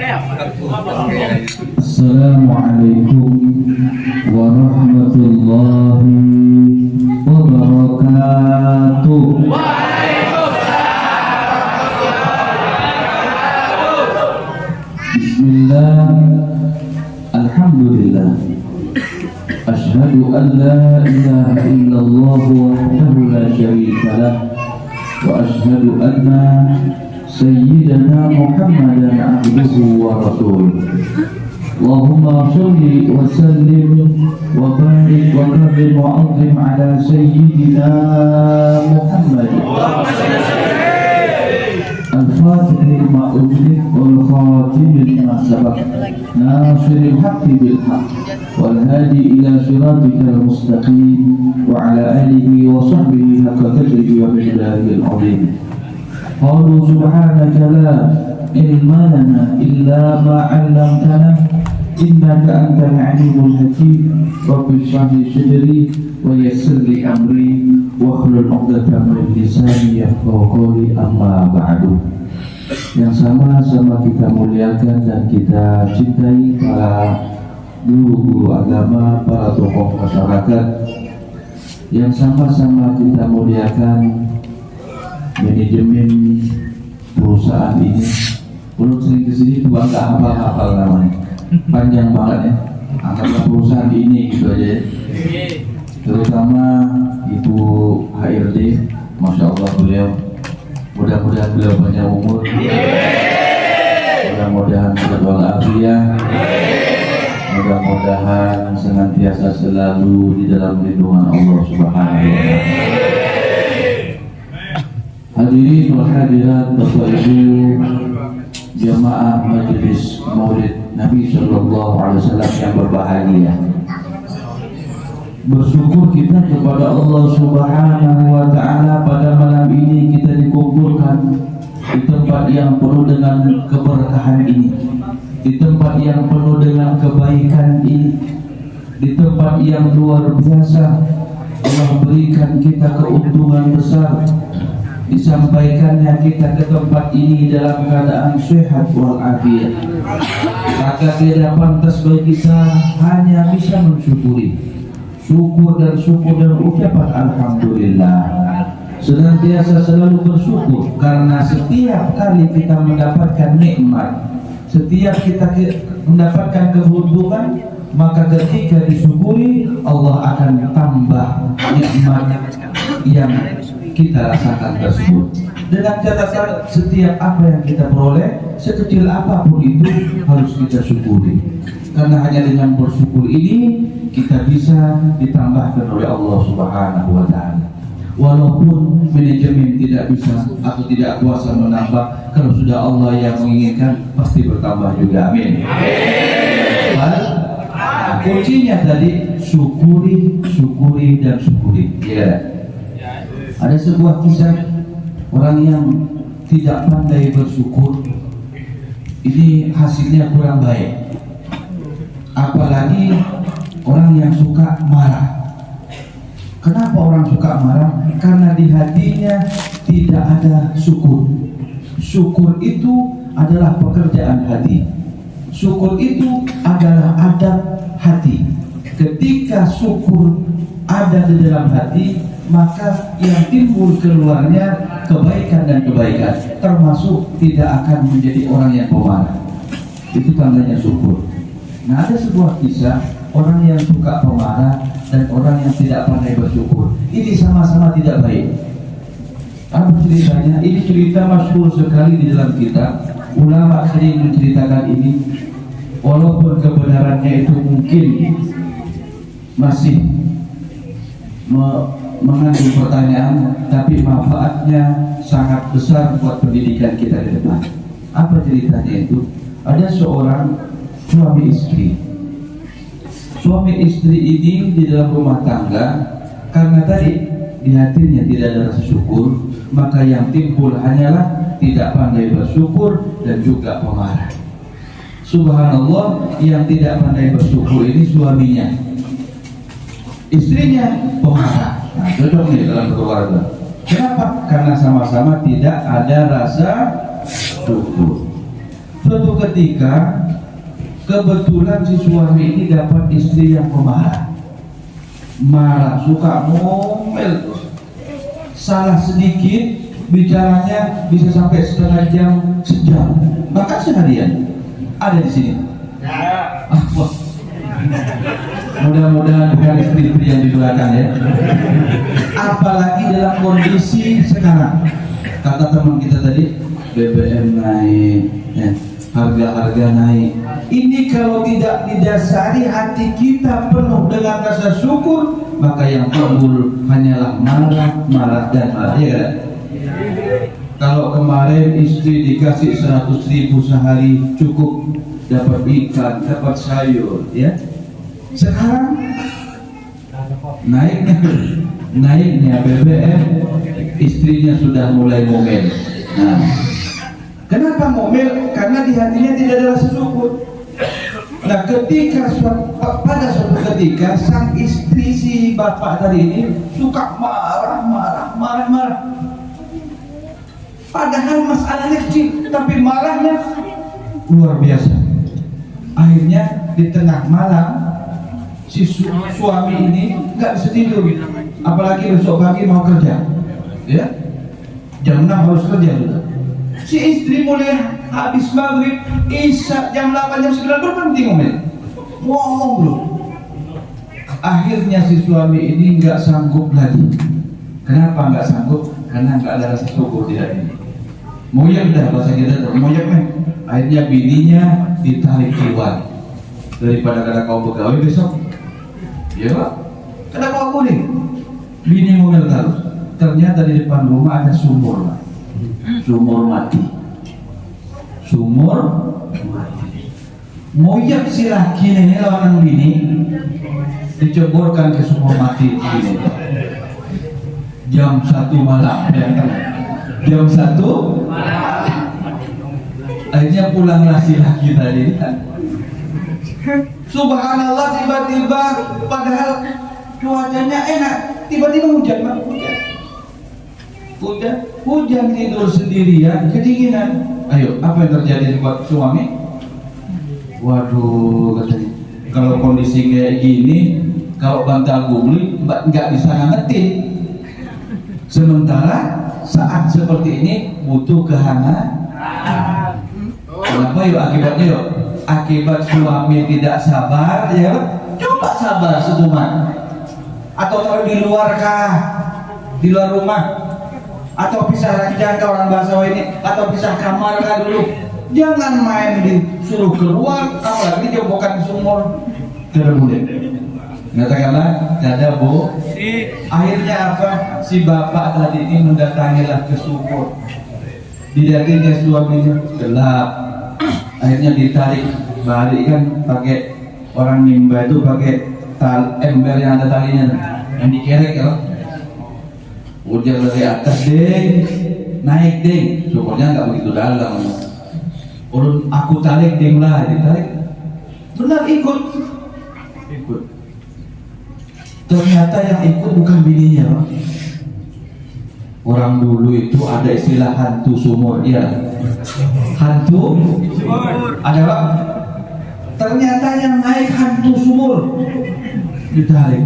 Assalamualaikum warahmatullahi wabarakatuh. Bismillah, alhamdulillah, asyhadu an la ilaha illallah wahdahu la syarika lah, wa asyhadu anna sayyidana Muhammadan abduhu wa rasuluh. Allahumma sholli wa sallim wa barik wa karrim wa azim ala sayyidina Muhammad al-fatih lima ughliq wal khatim lima sabaq nasiril haqqi bil haqq wal hadi ila siratikal mustaqim wa ala alihi wa sahbihi haqqa qadrihi wa miqdarihi al-azim. Qalu subhanaka la ilma lana illa ma 'allamtana innaka antal alimul hakim. Rabbi shrah li sadri wa yassir li amri wa hlul 'uqdatam min lisani yafqahu qawli, amma ba'du. Yang sama-sama kita muliakan dan kita cintai para guru-guru agama, para tokoh masyarakat, yang sama-sama kita muliakan manajemen perusahaan ini. Belum sering kesini juga nggak hafal-hafal namanya, panjang banget ya. Angkatlah perusahaan ini gitu aja ya. Terutama Ibu HRD, Masya Allah beliau. Mudah-mudahan beliau panjang umur, mudah-mudahan berdoa afiat, mudah-mudahan senantiasa selalu di dalam lindungan Allah Subhanahu wa Ta'ala. Hadirin wal hadirat, Bapak Ibu jamaah majelis Maulid Nabi Sallallahu Alaihi Wasallam yang berbahagia, bersyukur kita kepada Allah Subhanahu wa Ta'ala pada malam ini kita dikumpulkan di tempat yang penuh dengan keberkahan ini, di tempat yang penuh dengan kebaikan ini, di tempat yang luar biasa. Allah berikan kita keuntungan besar disampaikannya kita ke tempat ini dalam keadaan sehat walafiat. Maka tidak pantas bagi kita hanya bisa mensyukuri, syukur dan ucapan alhamdulillah. Senantiasa selalu bersyukur karena setiap kali kita mendapatkan nikmat, setiap kita mendapatkan keberuntungan, maka ketika disyukuri Allah akan tambah nikmat yang kita rasakan tersebut. Dengan catatan setiap apa yang kita peroleh, sekecil apapun itu harus kita syukuri. Karena hanya dengan bersyukur ini kita bisa ditambahkan oleh Allah Subhanahu wa Ta'ala. Walaupun manajemen tidak bisa atau tidak kuasa menambah, kalau sudah Allah yang menginginkan pasti bertambah juga. Amin. Kuncinya tadi syukuri, dan syukuri. Ya. Ada sebuah kisah orang yang tidak pandai bersyukur, ini hasilnya kurang baik. Apalagi orang yang suka marah. Kenapa orang suka marah? Karena di hatinya tidak ada syukur. Syukur itu adalah pekerjaan hati. Syukur itu adalah adab hati. Ketika syukur ada di dalam hati, maka yang timbul keluarnya kebaikan dan kebaikan, termasuk tidak akan menjadi orang yang pemarah. Itu tandanya syukur. Nah, ada sebuah kisah orang yang suka pemarah dan orang yang tidak pandai bersyukur. Ini sama-sama tidak baik. Apa ceritanya? Ini cerita masyhur sekali di dalam kitab. Ulama sering menceritakan ini, walaupun kebenarannya itu mungkin masih mengandung pertanyaan, tapi manfaatnya sangat besar buat pendidikan kita ke depan. Apa ceritanya itu? Ada seorang suami istri. Suami istri ini di dalam rumah tangga, karena tadi di hatinya tidak ada rasa syukur, maka yang timbul hanyalah tidak pandai bersyukur dan juga pemarah. Subhanallah, yang tidak pandai bersyukur ini suaminya, istrinya pemarah. Nah, cocok nih dalam keluarga. Kenapa? Karena sama-sama tidak ada rasa syukur. Suatu ketika kebetulan si suami ini dapat istri yang pemarah, marah, suka ngomel, salah sedikit bicaranya bisa sampai setengah jam, sejam, bahkan seharian. Ada di sini. Wah. Mudah-mudahan bukan istri-istri yang di belakang ya. Apalagi dalam kondisi sekarang. Kata teman kita tadi, BBM naik, ya, harga-harga naik. Ini kalau tidak didasari hati kita penuh dengan rasa syukur, maka yang timbul hanyalah marah dan marah. Ya kan? Kalau kemarin istri dikasih 100.000 sehari cukup dapat ikan, dapat sayur, ya. Sekarang naiknya BBM, istrinya sudah mulai ngomel. Nah, kenapa ngomel? Karena di hatinya tidak ada rasa syukur. Nah, pada suatu ketika sang istri si bapak tadi ini suka marah. Padahal masalahnya kecil, tapi marahnya luar biasa. Akhirnya di tengah malam si suami ini nggak bisa tidur, apalagi besok pagi mau kerja, ya jam 6 harus kerja juga. Si istri mulai habis maghrib, isya jam 8 jam 9 berhenti ngomong dulu. Akhirnya si suami ini nggak sanggup lagi. Kenapa nggak sanggup? Karena nggak ada rasa syukur di hati. Moyak dah bahasa kita tuh, moyak nih. Akhirnya bininya ditarik keluar. Daripada kata kau pegawai besok, ya Pak, kata kau kuning. Bini ngomel terus. Ternyata di depan rumah ada sumur, Pak. Sumur mati. Moyak si laki ini lawan bini diceburkan ke sumur mati ini. Jam 1 malam, ya kan? Jam 1 akhirnya pulanglah si laki tadi kan. Subhanallah, tiba-tiba padahal cuacanya enak, tiba-tiba hujan. Hujan tidur sendirian, kedinginan. Ayo, apa yang terjadi buat suami? Waduh, katanya, kalau kondisi kayak gini, kalau bantal gubli nggak bisa ngangetin. Sementara saat seperti ini butuh kehangatan. Kenapa yuk akibatnya yuk? Akibat suami tidak sabar, ya coba sabar seduman. Atau kalau di luar kah? Di luar rumah? Atau pisah ranjang kah orang bahasa ini? Atau pisah kamar kah dulu? Jangan main disuruh keluar, apalagi jebokan sumur. Tidak boleh. Katakanlah ada bu. Akhirnya apa? Si bapak tadi ini mendatangilah ke sumur. Didatinya suaminya gelap. Akhirnya ditarik balik kan pakai orang nimba itu pakai ember yang ada talinya yang dikerek ya. Udah dari atas deng, naik deng. Syukurnya nggak begitu dalam. Urun aku tarik deng lah, ditarik. Benar ikut. Ternyata yang ikut bukan bininya. Orang dulu itu ada istilah hantu sumur, ya. Hantu sumur. Ada Pak? Ternyata yang naik hantu sumur. Ditarik.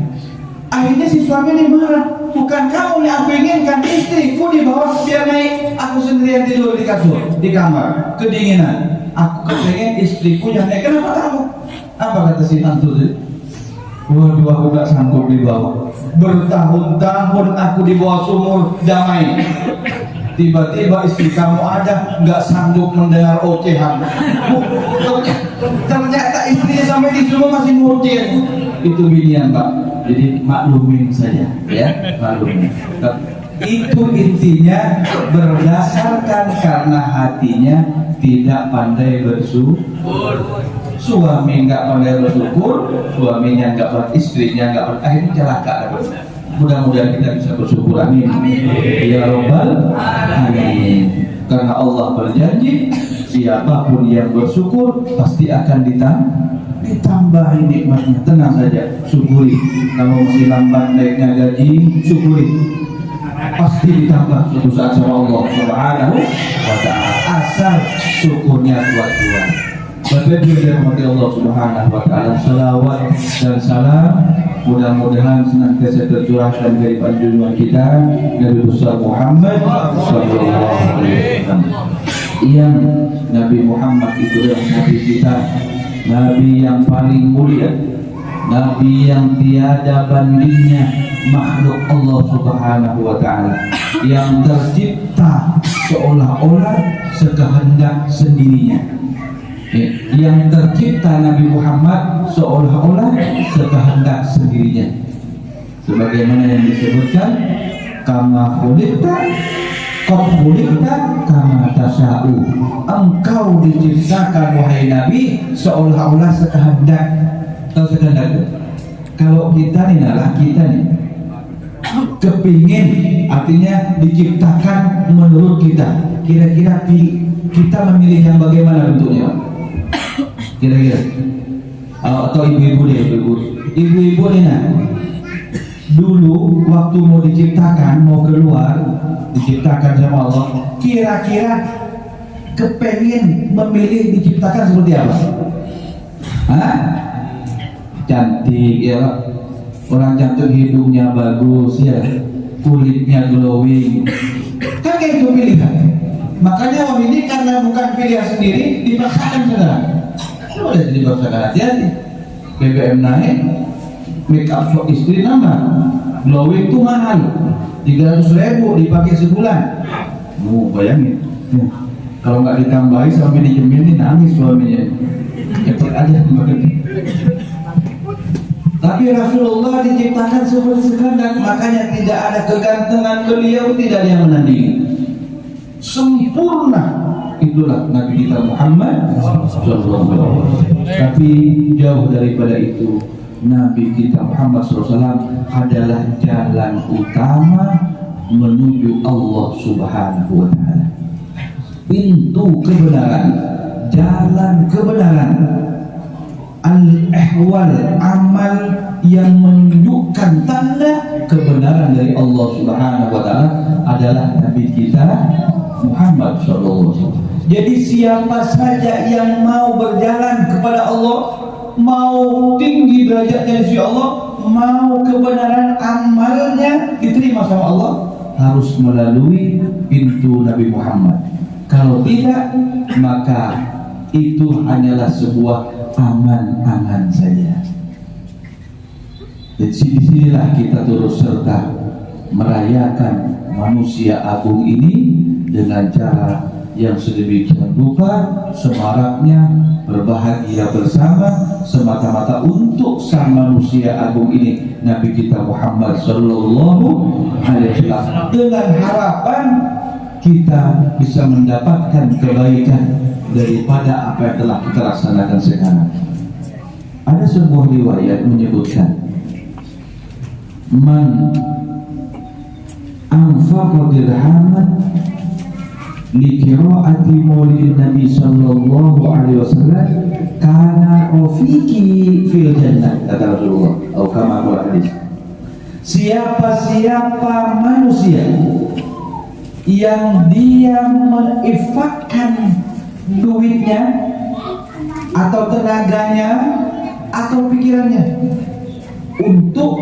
Akhirnya si suami ini marah. Bukan kamu yang aku inginkan, istriku di bawah biar naik. Aku sendirian tidur di kasur, di kamar, kedinginan. Aku kepengen istriku yang naik. Kenapa kamu? Apa kata si hantu itu? Waduh, aku gak sanggup di bawah. Bertahun-tahun aku di bawah sumur damai. Tiba-tiba istri kamu ada, gak sanggup mendengar ocehan. Ternyata istrinya sampai di sumur masih ngoceh. Itu binian Pak. Jadi maklumin saja, ya, maklumin. Itu intinya berdasarkan karena hatinya tidak pandai bersyukur. Suami nggak pandai bersyukur, suaminya nggak pandai, istrinya nggak pandai, akhirnya celaka. Mudah-mudahan kita bisa bersyukur, amin. Ya Rabbal alamin. Karena Allah berjanji, siapapun yang bersyukur pasti akan ditambahi nikmatnya. Tenang saja, syukuri. Kalau masih lambat naiknya gaji, syukuri. pasti ditambah suatu saat sama Allah Subhanahu wa ta'ala, asal syukurnya kuat-kuat. Bapak Ibu yang dirahmati Allah Subhanahu wa ta'ala, salawat dan salam mudah-mudahan senantiasa tercurahkan dari junjungan kita Nabi besar Muhammad sallallahu alaihi wasallam. Yang Nabi Muhammad itu adalah Nabi kita, Nabi yang paling mulia, Nabi yang tiada bandingnya, makhluk Allah Subhanahu wa ta'ala, yang tercipta seolah-olah sekehendak sendirinya. Yang tercipta Nabi Muhammad seolah-olah sekehendak sendirinya, sebagaimana yang disebutkan kama khuliqta qad khuliqta kama tasya'u, engkau diciptakan wahai Nabi seolah-olah sekehendak. Tahu sekehendak itu? Kalau kita nih kita nih kepingin, artinya diciptakan menurut kita, kira-kira kita memilih yang bagaimana bentuknya? Kira-kira atau ibu-ibu deh, ibu-ibu nih nah, dulu waktu mau diciptakan, mau keluar diciptakan sama Allah, kira-kira kepengen memilih diciptakan seperti apa? Hah? Cantik ya, orang cantik hidungnya bagus ya, kulitnya glowing, kan kayak itu pilihan. Makanya orang ini karena bukan pilihan sendiri dipaksakan sekarang. Coba lihat dipaksakan, hati-hati. BBM naik, make up for istri nambah, glowing itu mahal, 300.000 dipakai sebulan. Bayangin, kalau nggak ditambahi sampai dijeminin nangis suaminya. Cepet aja makan. Tapi Rasulullah diciptakan seperti sekarang, makanya tidak ada kegantengan beliau, tidak ada yang menandingi. Sempurna itulah Nabi kita Muhammad SAW. Tapi jauh daripada itu, Nabi kita Muhammad SAW adalah jalan utama menuju Allah Subhanahu wa ta'ala, pintu kebenaran, jalan kebenaran, al-ihwal, amal yang menunjukkan tanda kebenaran dari Allah Subhanahu wa ta'ala adalah Nabi kita Muhammad SAW. Jadi siapa saja yang mau berjalan kepada Allah, mau tinggi derajatnya di sisi Allah, mau kebenaran amalnya diterima sama Allah, harus melalui pintu Nabi Muhammad. Kalau tidak, maka itu hanyalah sebuah angan-angan saja. Di sinilah kita terus serta merayakan manusia agung ini dengan cara yang sedemikian rupa, semaraknya berbahagia bersama semata-mata untuk sang manusia agung ini, Nabi kita Muhammad Sallallahu Alaihi Wasallam, dengan harapan kita bisa mendapatkan kebaikan daripada apa yang telah kita laksanakan sekarang. Ada sebuah riwayat menyebutkan, man anfaqa dirhaman li qiraati maulid Nabi sallallahu alaihi wasallam kana rafiqi fil jannah, kata Rasulullah, atau kama qala hadis. Siapa manusia yang dia menginfakkan duitnya atau tenaganya atau pikirannya untuk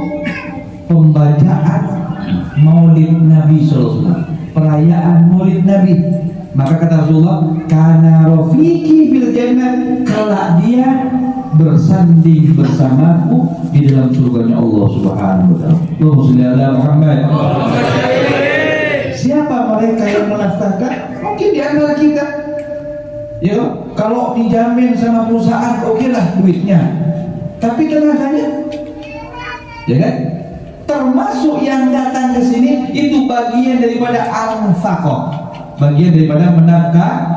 pembacaan maulid Nabi sallallahu alaihi wasallam, perayaan maulid Nabi, maka kata Rasulullah, kana rafiqi fil jannah, kelak dia bersanding bersamaku di dalam surganya Allah Subhanahu wa ta'ala. Allahumma shalli ala Muhammad. Siapa mereka yang menafsirkan? Mungkin di antara kita. Ya, kalau dijamin sama perusahaan, okelah duitnya. Tapi tenaganya, ya kan? Termasuk yang datang ke sini itu bagian daripada al-faqah, bagian daripada menafkahkan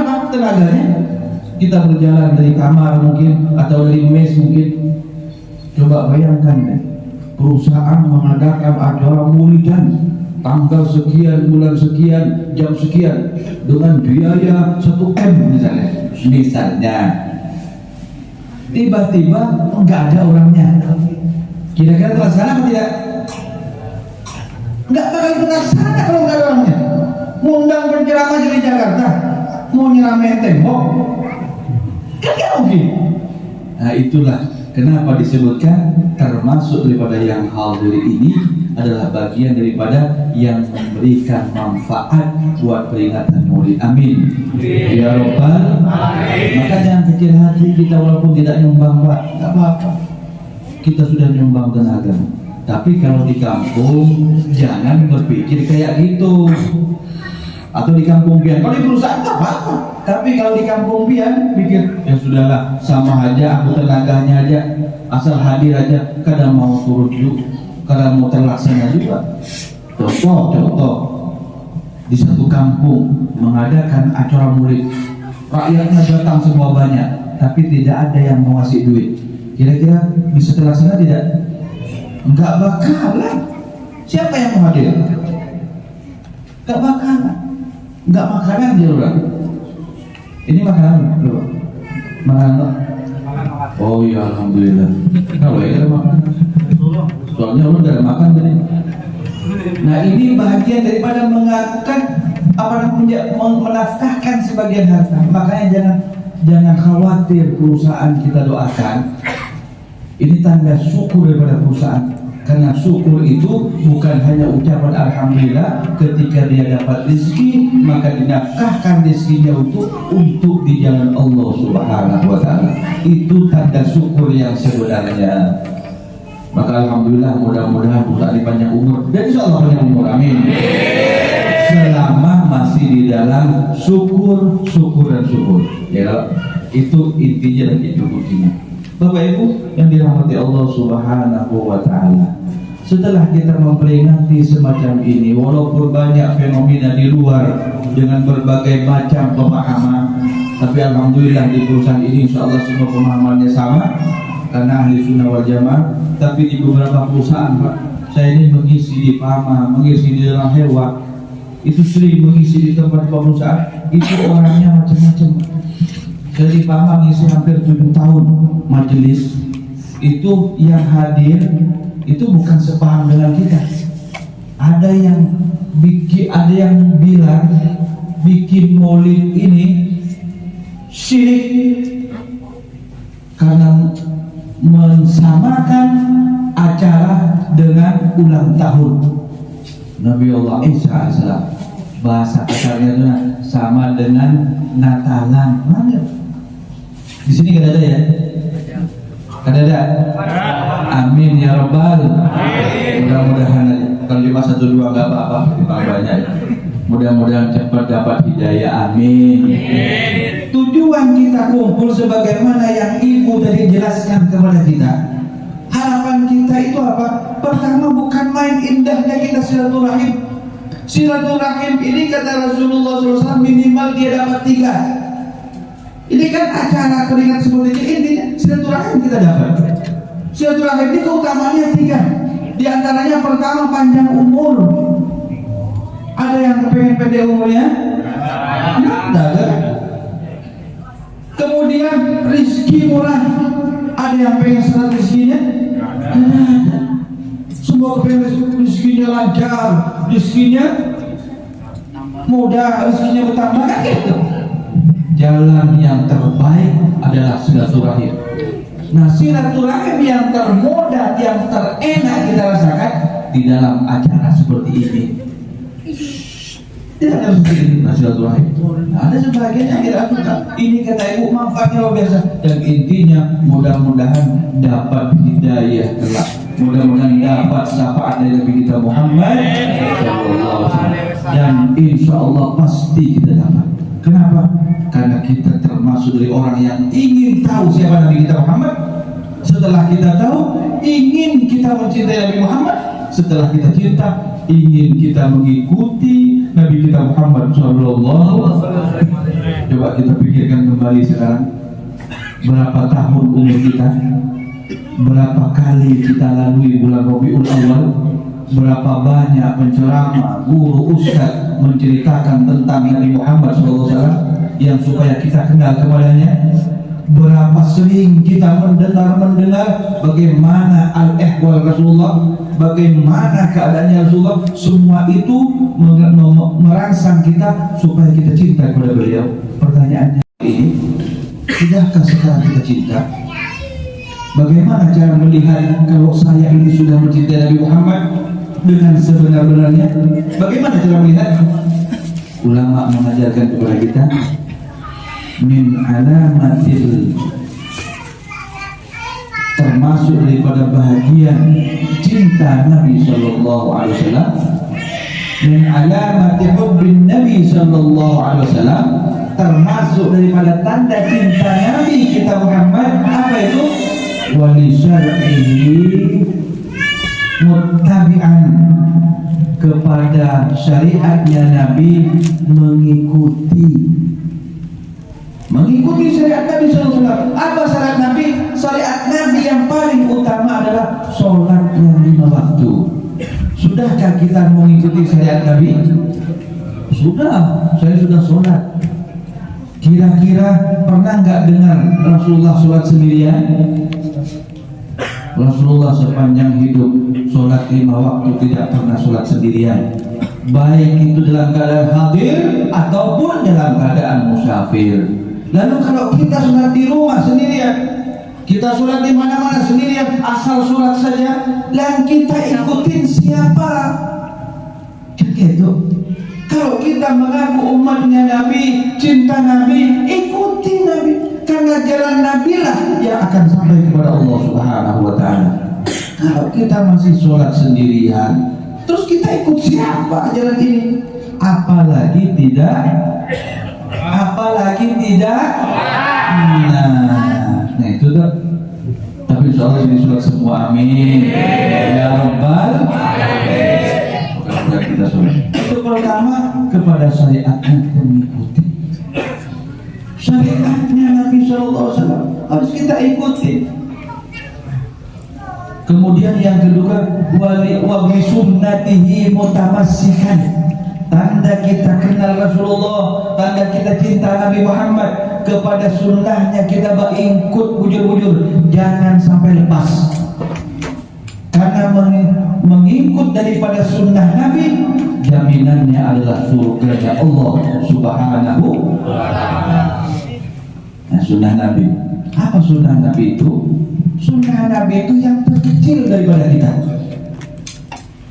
apa? Tenaganya. Kita berjalan dari kamar mungkin atau dari mes mungkin. Coba bayangkan deh, perusahaan mengadakan acara maulidan tanggal sekian, bulan sekian, jam sekian dengan biaya 1 M misalnya. Tiba-tiba enggak ada orangnya. Kira-kira terlaksana atau tidak? Nggak bakal terlaksana kalau nggak ada orangnya. Mau undang penceramah dari Jakarta, mau nyeramain tembok, kan nggak mungkin. Nah itulah kenapa disebutkan termasuk daripada yang hal dari ini adalah bagian daripada yang memberikan manfaat buat peringatan Maulid. Amin. Ya Rabbal. Maka jangan kecil hati kita walaupun tidak nyumbang Pak, nggak apa-apa. Kita sudah nyumbang tenaga. Tapi kalau di kampung jangan berpikir kayak gitu. Atau di kampung pian, kalau di perusahaan tak apa-apa. Tapi kalau di kampung pian pikir ya sudahlah, sama aja, aku tenaganya aja, asal hadir aja, kadang mau turut juga, kadang mau terlaksana juga. Contoh di satu kampung mengadakan acara Maulid, rakyatnya datang semua banyak, tapi tidak ada yang mau ngasih duit. Kira-kira bisa terlaksana tidak? Enggak bakalan. Siapa yang mau hadir? Enggak bakalan. Enggak makanan dia orang. Ini makanan belum? Makanan. Oh ya alhamdulillah. Kalau ya makanan. Soalnya lu udah makan tadi. Nah ini bagian daripada mengangkat apa namanya, menafkahkan sebagian harta. Makanya jangan khawatir perusahaan kita doakan. Ini tanda syukur daripada perusahaan. Karena syukur itu bukan hanya ucapan alhamdulillah ketika dia dapat rezeki, maka dinafkahkan rezekinya untuk di jalan Allah Subhanahu wa taala. Itu tanda syukur yang sebenarnya. Maka alhamdulillah, mudah-mudahan perusahaan ini panjang umur dan insyaallah panjang umur. Amin. Selama masih di dalam syukur dan syukur. Ya, itu intinya dan itu kuncinya. Bapak Ibu yang dirahmati Allah Subhanahu wa taala. Setelah kita memperingati semacam ini, walaupun banyak fenomena di luar dengan berbagai macam pemahaman, tapi alhamdulillah di perusahaan ini insyaallah semua pemahamannya sama karena ahli sunnah wal jamaah. Tapi di beberapa perusahaan Pak, saya ini mengisi di PAMA, mengisi di dalam hewan, itu sering mengisi di tempat perusahaan, itu orangnya macam-macam. Jadi PAMA mengisi hampir 7 tahun majelis, itu yang hadir itu bukan sepaham dengan kita. Ada yang bilang bikin maulid ini syirik karena mensamakan acara dengan ulang tahun Nabi Allah Isa alaihissalam. Bahasa kasarnya itu sama dengan Natalan. Mana? Di sini kan ada ya? Kan ada? Amin ya Rabbal. Mudah-mudahan kalau cuma 1-2 nggak apa-apa, lebih banyak ya. Mudah-mudahan cepat dapat hidayah. Amin. Tujuan kita kumpul sebagaimana yang Ibu tadi jelaskan kepada kita. Harapan kita itu apa? Pertama, bukan main indahnya kita silaturahim. Silaturahim ini kata Rasulullah SAW minimal dia dapat 3. Ini kan acara peringatan seperti ini, intinya silaturahim kita dapat. Silaturahim ini keutamanya 3. Di antaranya pertama panjang umur. Ada yang kepengen pendek umurnya? Nggak ada. Kemudian rezeki murah. Ada yang pengen serat rezekinya? Nggak ada. Semua kepengen rezekinya lancar, rezekinya mudah, rezekinya bertambah, kan gitu. Jalan yang terbaik adalah silaturahim. Nah, silaturahim yang termudah, yang terenak kita rasakan di dalam acara seperti ini. Tidak harus begini silaturahim. Nah, ada sebagian yang tidak suka. Ini kata Ibu manfaatnya luar biasa. Dan intinya mudah-mudahan dapat hidayah kelak. Mudah-mudahan dapat syafaat dari Nabi kita Muhammad SAW. Dan insya Allah pasti kita dapat. Kenapa? Karena kita termasuk dari orang yang ingin tahu siapa Nabi kita Muhammad. Setelah kita tahu, ingin kita mencintai Nabi Muhammad. Setelah kita cinta, ingin kita mengikuti Nabi kita Muhammad SAW. Coba kita pikirkan kembali sekarang, berapa tahun umur kita, berapa kali kita lalui bulan Rabiul Awal, berapa banyak penceramah, guru, ustaz menceritakan tentang Nabi Muhammad SAW yang supaya kita kenal kepadanya. berapa sering kita mendengar bagaimana al-ihwal Rasulullah, bagaimana keadaannya Rasulullah. Semua itu merangsang kita supaya kita cinta kepada beliau. Pertanyaannya ini, tidakkah sekarang kita cinta? Bagaimana cara melihat kalau saya ini sudah mencintai Nabi Muhammad dengan sebenar-benarnya? Bagaimana cara melihat? Ulama mengajarkan kepada kita, min alamatil, termasuk daripada bahagian cinta Nabi sallallahu alaihi wasallam, min alamati hubbin Nabi sallallahu alaihi wasallam, termasuk daripada tanda cinta Nabi kita Muhammad, apa itu? Wali syar'ihi muttabi'an, kepada syariatnya Nabi, mengikuti syariat Nabi SAW. Apa syariat Nabi? Syariat Nabi yang paling utama adalah sholat yang 5 waktu. Sudahkah kita mengikuti syariat Nabi? Sudah, saya sudah sholat. Kira-kira pernah nggak dengar Rasulullah sholat sendirian? Rasulullah sepanjang hidup sholat 5 waktu tidak pernah sholat sendirian, baik itu dalam keadaan hadir ataupun dalam keadaan musafir. Lalu kalau kita sholat di rumah sendirian, kita sholat di mana-mana sendirian, asal sholat saja, dan kita ikutin siapa? Gitu. Kalau kita mengaku umatnya Nabi, cinta Nabi, ikuti Nabi, karena jalan Nabi lah yang akan sampai kepada Allah Subhanahu wa Ta'ala. Kalau kita masih sholat sendirian, terus kita ikut siapa jalan ini? Apalagi tidak. Nah itu tuh. Tapi insyaallah ini sholat semua, amin ya rabbal alamin. Mudah-mudahan kita sholat. Itu pertama, kepada syariatnya mengikuti. Syariatnya Nabi SAW harus kita ikuti. Kemudian yang kedua, wa bi sunnatihi mutamassikan, tanda kita kenal Rasulullah, tanda kita cinta Nabi Muhammad, kepada sunnahnya kita ikut bujur-bujur, jangan sampai lepas. Karena mengikut daripada sunnah Nabi, jaminannya adalah surga Allah Subhanahu wa Ta'ala. Nah, sunnah Nabi. Apa sunnah Nabi itu? Sunnah Nabi itu yang terkecil daripada kita.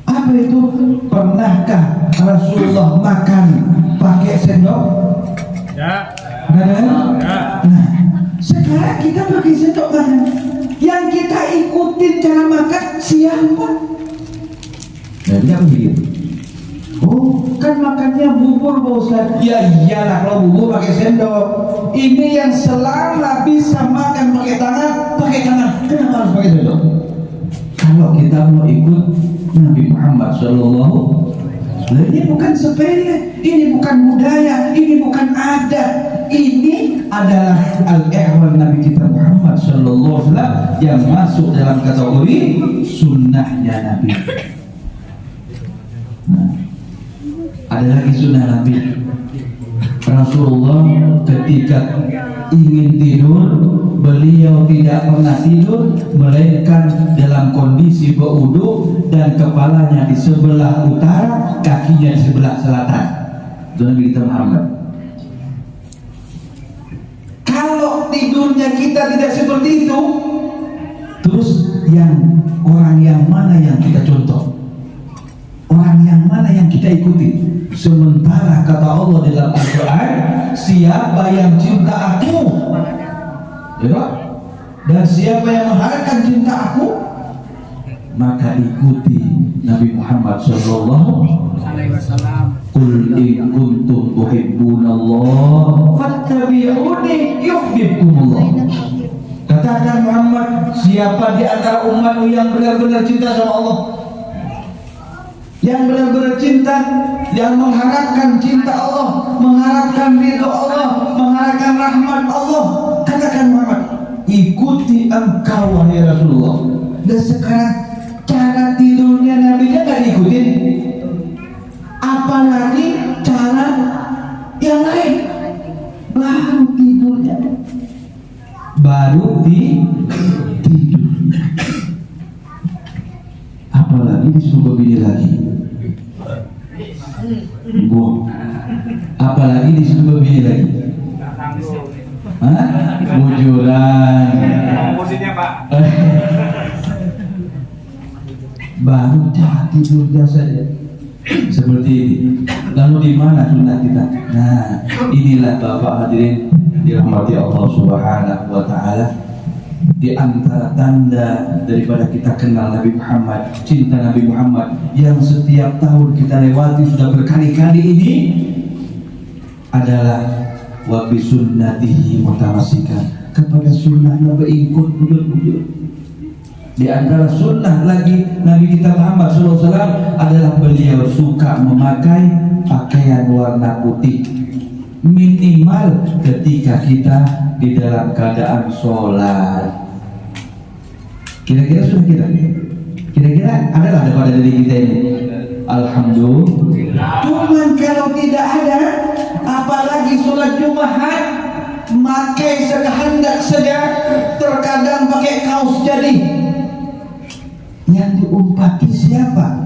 Apa itu? Pernahkah Rasulullah makan pakai sendok? Ya. Nah, sekarang kita pakai sendok mana? Yang kita ikutin cara makan siapa? Nah, begitu. Oh, kan makannya bubur Pak Ustaz. Ya iyalah, kalau bubur pakai sendok. Ini yang selama bisa makan pakai tangan. Kenapa harus pakai sendok? Kalau kita mau ikut Nabi Muhammad Sallallahu Alaihi Wasallam, ini bukan sepele, ini bukan budaya, ini bukan adat. Ini adalah al-ihwal Nabi kita Muhammad Sallallahu Alaihi Wasallam yang masuk dalam kategori sunnahnya Nabi. Nah, ada lagi sunnah Nabi. Rasulullah ketika ingin tidur, beliau tidak pernah tidur melainkan dalam kondisi berwudu dan kepalanya di sebelah utara, kakinya di sebelah selatan. Itu Nabi kita Muhammad. Kalau tidurnya kita tidak seperti itu, terus orang yang mana yang kita contoh? Orang yang mana yang kita ikuti? Sementara kata Allah dalam Al-Quran, siapa yang cinta aku, ya, dan siapa yang mengharapkan cinta aku, maka ikuti Nabi Muhammad Sallallahu Alaihi Wasallam. Qul in kuntum tuhibbunallah fattabi'uni yuhibbukumullah. Katakan Muhammad, siapa di antara umatmu yang benar-benar cinta sama Allah, yang benar-benar cinta, yang mengharapkan cinta Allah, mengharapkan ridho Allah, mengharapkan rahmat Allah, katakan Muhammad, ikuti engkau wahai Rasulullah. Dan sekarang cara tidurnya Nabi nya nggak diikutin, apalagi cara yang lain. Baru tidurnya baru tidur. Apalagi disuruh bini lagi. Bu, apalagi disuruh bini lagi. Hah? Bujuran. Posisinya Pak. Baru tidurnya saja seperti ini. Lalu di mana sunnah kita? Nah, inilah Bapak hadirin dirahmati Allah Subhanahu wa taala. Di antara tanda daripada kita kenal Nabi Muhammad, cinta Nabi Muhammad yang setiap tahun kita lewati sudah berkali-kali ini adalah wa bi sunnatihi mutamassikan, kepada sunnahnya berikut bujur-bujur. Di antara sunnah lagi Nabi kita Muhammad SAW adalah beliau suka memakai pakaian warna putih, minimal ketika kita di dalam keadaan sholat. Kira-kira sudah kita? Kira-kira adalah pada diri kita ini? Alhamdulillah. Cuman kalau tidak ada, apalagi sholat Jumat, makai sekehendak saja, terkadang pakai kaos jadi. Yang diumpati siapa?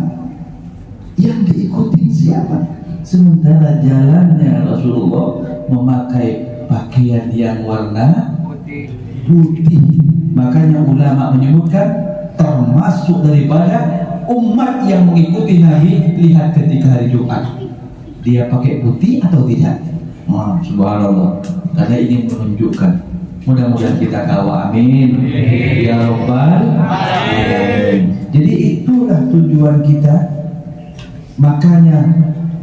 Yang diikuti siapa? Sementara jalannya Rasulullah memakai pakaian yang warna putih. Makanya ulama menyebutkan termasuk daripada umat yang mengikuti Nabi. Lihat ketika hari Jumat, dia pakai putih atau tidak? Subhanallah. Karena ingin menunjukkan. Mudah-mudahan kita kawal, amin ya rabbal alamin. Jadi itulah tujuan kita. Makanya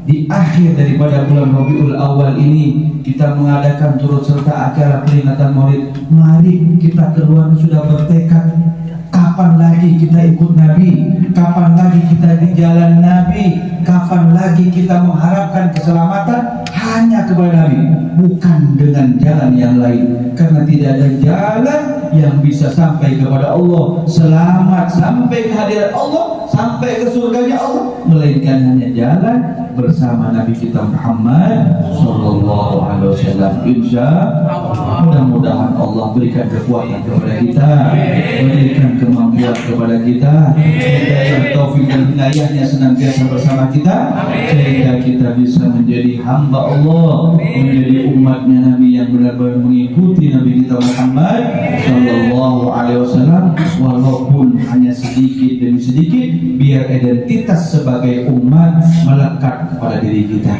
di akhir daripada bulan Rabiul Awal ini kita mengadakan turut serta acara peringatan Maulid. Mari kita keluar sudah bertekad, kapan lagi kita ikut Nabi, kapan lagi kita di jalan Nabi, kapan lagi kita mengharapkan keselamatan hanya kepada Nabi, bukan dengan jalan yang lain. Karena tidak ada jalan yang bisa sampai kepada Allah, selamat sampai ke hadirat Allah, sampai ke surganya Allah, melainkan hanya jalan bersama Nabi kita Muhammad sallallahu alaihi wasallam. Insya Allah, mudah-mudahan Allah berikan kekuatan kepada kita, berikan kemampuan kepada kita, dan taufik dan hidayahnya senantiasa bersama kita, sehingga kita bisa menjadi hamba Allah, menjadi umatnya Nabi yang benar-benar mengikuti Nabi kita Muhammad sallallahu alaihi wasallam, walaupun hanya sedikit demi sedikit, biar identitas sebagai umat melekat kepada diri kita.